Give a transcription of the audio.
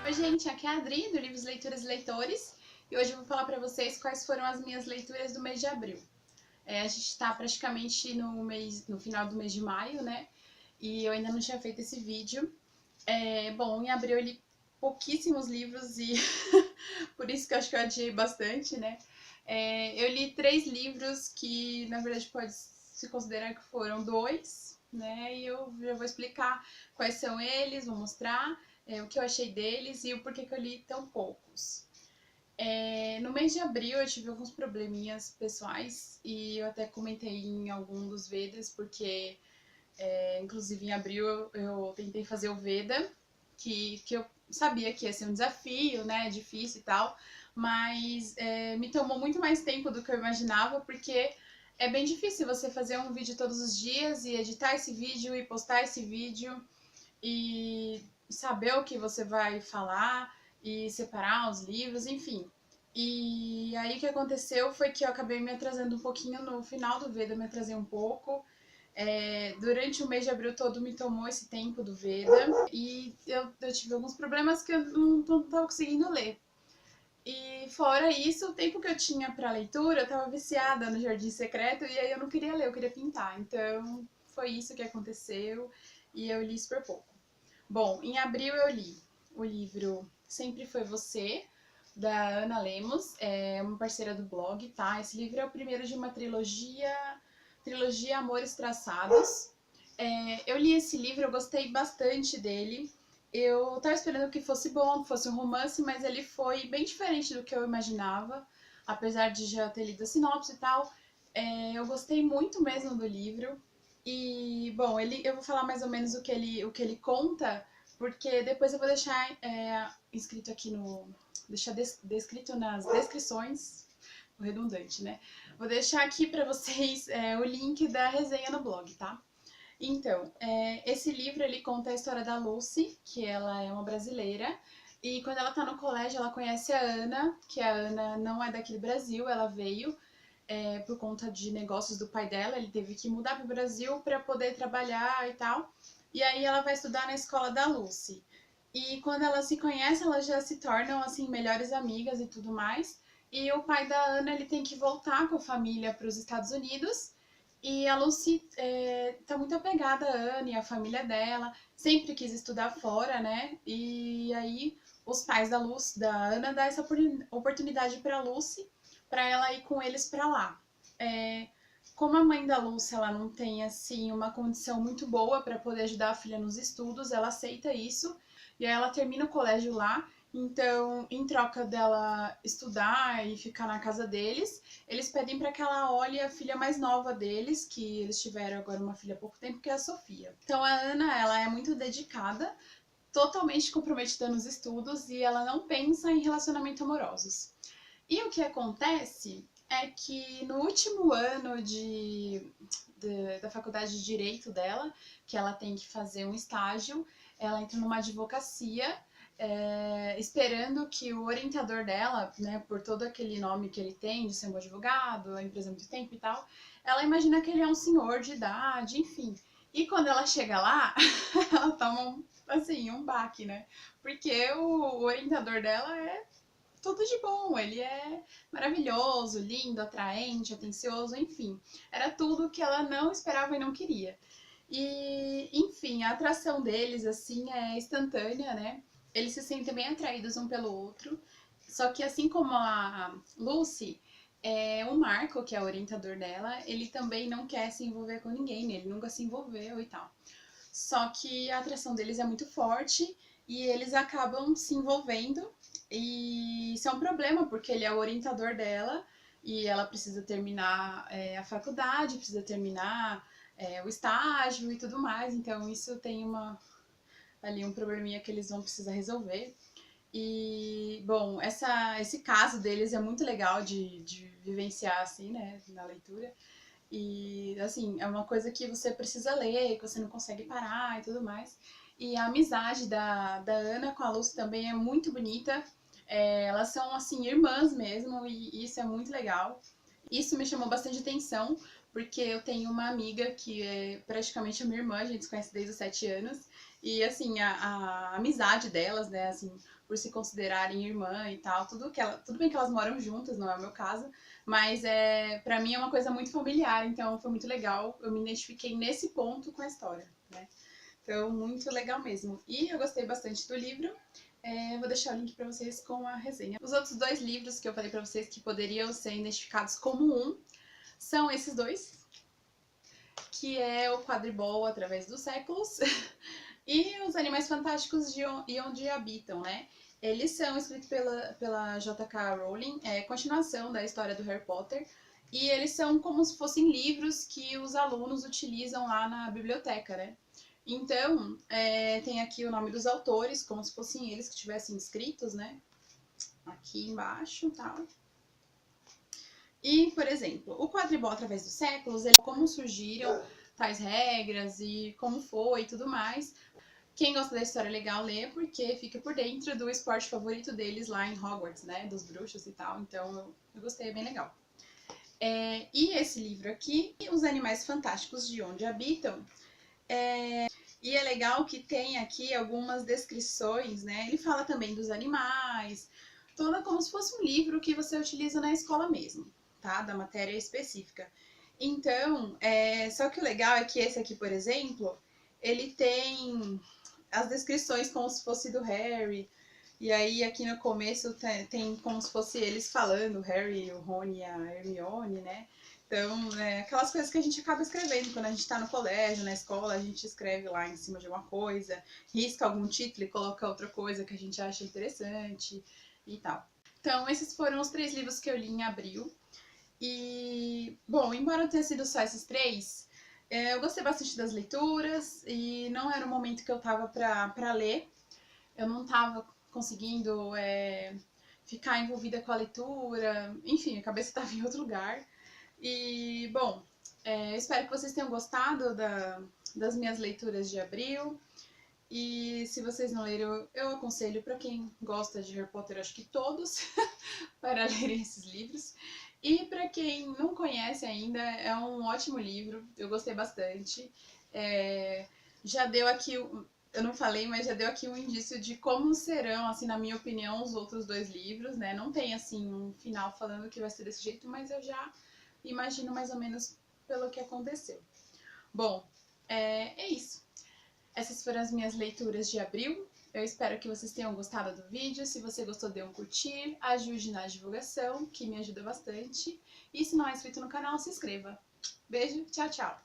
Oi gente, aqui é a Adri, do Livros, Leituras e Leitores, e hoje eu vou falar para vocês quais foram as minhas leituras do mês de abril. A gente está praticamente no final do mês de maio, né? E eu ainda não tinha feito esse vídeo. Bom, em abril eu li pouquíssimos livros e por isso que eu acho que eu adiei bastante, né? Eu li 3 livros que, na verdade, pode se considerar que foram 2, né? E eu já vou explicar quais são eles, vou mostrar o que eu achei deles e o porquê que eu li tão poucos. No mês de abril eu tive alguns probleminhas pessoais e eu até comentei em algum dos Vedas, porque inclusive em abril eu tentei fazer o Veda, que eu sabia que ia ser um desafio, né, difícil e tal, mas me tomou muito mais tempo do que eu imaginava, porque é bem difícil você fazer um vídeo todos os dias e editar esse vídeo e postar esse vídeo e saber o que você vai falar e separar os livros, enfim. E aí o que aconteceu foi que eu acabei me atrasando um pouquinho no final do Veda, me atrasei um pouco. Durante o mês de abril todo me tomou esse tempo do Veda e eu tive alguns problemas que eu não estava conseguindo ler. E fora isso, o tempo que eu tinha para leitura, eu estava viciada no Jardim Secreto e aí eu não queria ler, eu queria pintar. Então foi isso que aconteceu e eu li super pouco. Bom, em abril eu li o livro Sempre Foi Você, da Ana Lemos, é uma parceira do blog, tá? Esse livro é o primeiro de uma trilogia Amores Traçados. Eu li esse livro, eu gostei bastante dele. Eu tava esperando que fosse bom, que fosse um romance, mas ele foi bem diferente do que eu imaginava, apesar de já ter lido a sinopse e tal. Eu gostei muito mesmo do livro. E, bom, eu vou falar mais ou menos o que ele conta, porque depois eu vou deixar escrito aqui no. Deixar descrito nas descrições. Redundante, né? Vou deixar aqui para vocês o link da resenha no blog, tá? Então, esse livro ele conta a história da Lucy, que ela é uma brasileira, e quando ela tá no colégio ela conhece a Ana, que a Ana não é daqui do Brasil, ela veio por conta de negócios do pai dela, ele teve que mudar para o Brasil para poder trabalhar e tal. E aí ela vai estudar na escola da Lucy. E quando elas se conhecem, elas já se tornam assim melhores amigas e tudo mais. E o pai da Ana ele tem que voltar com a família para os Estados Unidos. E a Lucy tá muito apegada à Ana e à família dela, sempre quis estudar fora, né? E aí os pais da Ana dão essa oportunidade para a Lucy para ela ir com eles para lá. Como a mãe da Lúcia ela não tem assim uma condição muito boa para poder ajudar a filha nos estudos, ela aceita isso e aí ela termina o colégio lá. Então, em troca dela estudar e ficar na casa deles, eles pedem para que ela olhe a filha mais nova deles, que eles tiveram agora uma filha há pouco tempo, que é a Sofia. Então, a Ana, ela é muito dedicada, totalmente comprometida nos estudos e ela não pensa em relacionamentos amorosos. E o que acontece é que no último ano da faculdade de Direito dela, que ela tem que fazer um estágio, ela entra numa advocacia, esperando que o orientador dela, né, por todo aquele nome que ele tem, de ser um advogado, a empresa há muito tempo e tal, ela imagina que ele é um senhor de idade, enfim. E quando ela chega lá, ela toma um baque, né? Porque o orientador dela é tudo de bom, ele é maravilhoso, lindo, atraente, atencioso, enfim. Era tudo que ela não esperava e não queria. E, enfim, a atração deles, assim, é instantânea, né? Eles se sentem bem atraídos um pelo outro. Só que, assim como a Lucy, o Marco, que é o orientador dela, ele também não quer se envolver com ninguém, né? Ele nunca se envolveu e tal. Só que a atração deles é muito forte e eles acabam se envolvendo. E isso é um problema, porque ele é o orientador dela e ela precisa terminar a faculdade, precisa terminar o estágio e tudo mais. Então isso tem ali um probleminha que eles vão precisar resolver. E, bom, esse caso deles é muito legal de vivenciar, assim, né, na leitura. E, assim, é uma coisa que você precisa ler, que você não consegue parar e tudo mais. E a amizade da Ana com a Lucy também é muito bonita. Elas são, assim, irmãs mesmo, e isso é muito legal. Isso me chamou bastante atenção, porque eu tenho uma amiga que é praticamente a minha irmã, a gente se conhece desde os 7 anos. E, assim, a amizade delas, né, assim, por se considerarem irmã e tal. Tudo bem que elas moram juntas, não é o meu caso, mas pra mim é uma coisa muito familiar, então foi muito legal. Eu me identifiquei nesse ponto com a história, né? Então, muito legal mesmo. E eu gostei bastante do livro. Vou deixar o link para vocês com a resenha. Os outros 2 livros que eu falei para vocês que poderiam ser identificados como um são esses 2, que é o Quadribol Através dos Séculos e Os Animais Fantásticos e Onde Habitam, né? Eles são escritos pela J.K. Rowling, continuação da história do Harry Potter, e eles são como se fossem livros que os alunos utilizam lá na biblioteca, né? Então, tem aqui o nome dos autores, como se fossem eles que tivessem escritos, né? Aqui embaixo, tal. E, por exemplo, o Quadribol Através dos Séculos, como surgiram tais regras e como foi e tudo mais. Quem gosta da história é legal ler, porque fica por dentro do esporte favorito deles lá em Hogwarts, né? Dos bruxos e tal. Então, eu gostei, é bem legal. E esse livro aqui, Os Animais Fantásticos de Onde Habitam, e é legal que tem aqui algumas descrições, né? Ele fala também dos animais, toda como se fosse um livro que você utiliza na escola mesmo, tá? Da matéria específica. Então, só que o legal é que esse aqui, por exemplo, ele tem as descrições como se fosse do Harry, e aí aqui no começo tem como se fosse eles falando, o Harry, o Rony e a Hermione, né? Então, aquelas coisas que a gente acaba escrevendo quando a gente tá no colégio, na escola, a gente escreve lá em cima de uma coisa, risca algum título e coloca outra coisa que a gente acha interessante e tal. Então, esses foram os 3 livros que eu li em abril. E, bom, embora tenha sido só esses 3, eu gostei bastante das leituras e não era o momento que eu tava pra ler. Eu não tava conseguindo ficar envolvida com a leitura, enfim, a cabeça estava em outro lugar. E, bom, eu espero que vocês tenham gostado das minhas leituras de abril. E se vocês não leram, eu aconselho para quem gosta de Harry Potter, acho que todos, para lerem esses livros. E para quem não conhece ainda, é um ótimo livro, eu gostei bastante. Já deu aqui, eu não falei, mas já deu aqui um indício de como serão, assim, na minha opinião, os outros 2 livros, né? Não tem, assim, um final falando que vai ser desse jeito, mas eu já imagino mais ou menos pelo que aconteceu. Bom, é isso. Essas foram as minhas leituras de abril. Eu espero que vocês tenham gostado do vídeo. Se você gostou, dê um curtir, ajude na divulgação, que me ajuda bastante. E se não é inscrito no canal, se inscreva. Beijo, tchau, tchau!